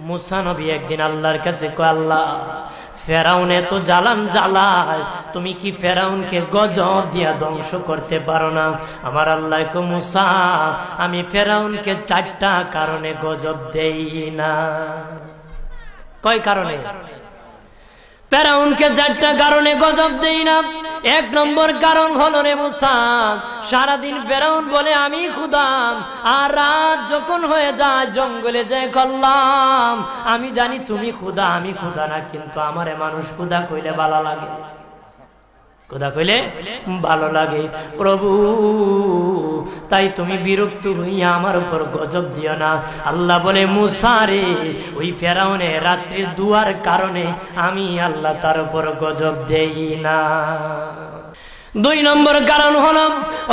মুসা নবী একদিন আল্লাহর কাছে কয়, আল্লাহ ফেরাউন এত জ্বালান জ্বালায়, তুমি কি ফেরাউনকে গজব দিয়া ধ্বংস করতে পারো না? আমার আল্লাহ কয়, মুসা আমি ফেরাউনকে 4টা কারণে গজব দেই না। কয় কারণে? ফেরাউনকে 4টা কারণে গজব দেই না। 1 নম্বর কারণ হলো রে মুসা, সারাদিন ফেরাউন বলে আমি খোদা, আর রাত যখন হয়ে যায় জঙ্গলে যায় করলাম আমি জানি তুমি খোদা, আমি খোদা না, কিন্তু আমারে মানুষ খোদা কইলে ভালো লাগে, খোদা কইলে ভালো লাগে। প্রভু তাই তুমি বিরক্ত হইয়া আমার উপর গজব দিও না। আল্লাহ বলে, মুসা রে ওই ফেরাউনে রাত্রির দুয়ার কারণে আমি আল্লাহ তার উপর গজব দেই না। 2 নম্বর কারণ হলো,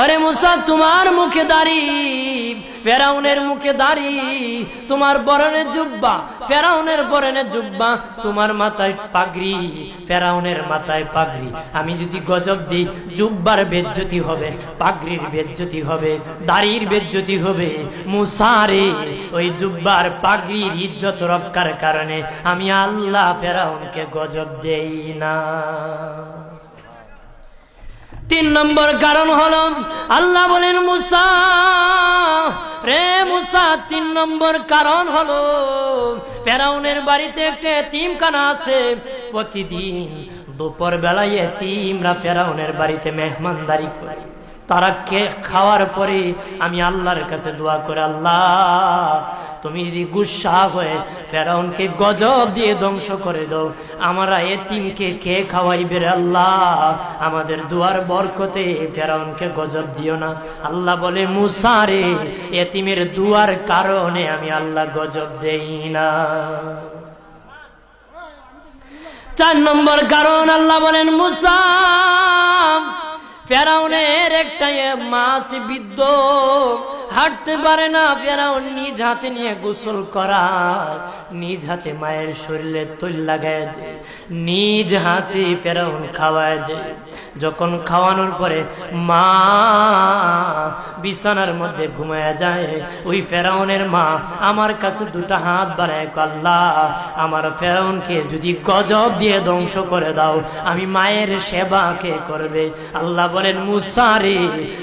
আরে মুসা তোমার মুখে দাড়ি, ফেরাউনের মুখে দাড়ি, তোমার পরনে জুব্বা, ফেরাউনের পরনে জুব্বা, তোমার মাথায় পাগড়ি, ফেরাউনের মাথায় পাগড়ি। আমি যদি গজব দিই জুব্বার বেজ্জতি হবে, পাগড়ির বেজ্জতি হবে, দাড়ির বেজ্জতি হবে। মুসা রে ওই জুব্বার পাগড়ির ইজ্জত রক্ষার কারণে আমি আল্লাহ ফেরাউনকে গজব দেই না। 3 নম্বর কারণ হলো, আল্লাহ বলেন মুসা রে মুসা 3 নম্বর কারণ হলো, ফেরাউনের বাড়িতে একটা এতিমখানা আছে, প্রতিদিন দুপুর বেলায় এতিমরা ফেরাউনের বাড়িতে মেহমানদারি করে। তারা খাওয়ার পরে আমি আল্লাহর কাছে দোয়া করে, আল্লাহ তুমি যদি গুসা হয়ে ফেরাউনকে গজব দিয়ে ধ্বংস করে দাও, আমরা এতিমকে কে খাওয়াইবে রে আল্লাহ, আমাদের দুয়ার বরকতে ফেরাউনকে গজব দিও না। আল্লাহ বলে, মুসা রে এতিমের দুয়ার কারণে আমি আল্লাহ গজব দেই না। 4 নম্বর কারণ, আল্লাহ বলেন মুসা ফেরাউনের একটা মাছ বিদ্ধ, হাঁটতে পারে না, ফেরাউন নিজ হাতে নিয়ে গোসল করায়, নিজ হাতে মায়ের শরীরে তৈল লাগায় দেয়, নিজ হাতে ফেরাউন খাওয়ায় দেয়। যখন খাওয়ানোর পরে মা বিছানার মধ্যে ঘুমায় যায়, ওই ফেরাউনের মা আমার কাছে 2টা হাত বাড়ায়, আল্লাহ আমার ফেরাউনকে যদি গজব দিয়ে ধ্বংস করে দাও, আমি মায়ের সেবা কে করবে? আল্লাহ বলেন, মুসা রে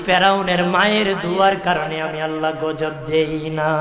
ফেরাউনের মায়ের দুয়ার কারণে আমি আল্লাহ গজব দেই না।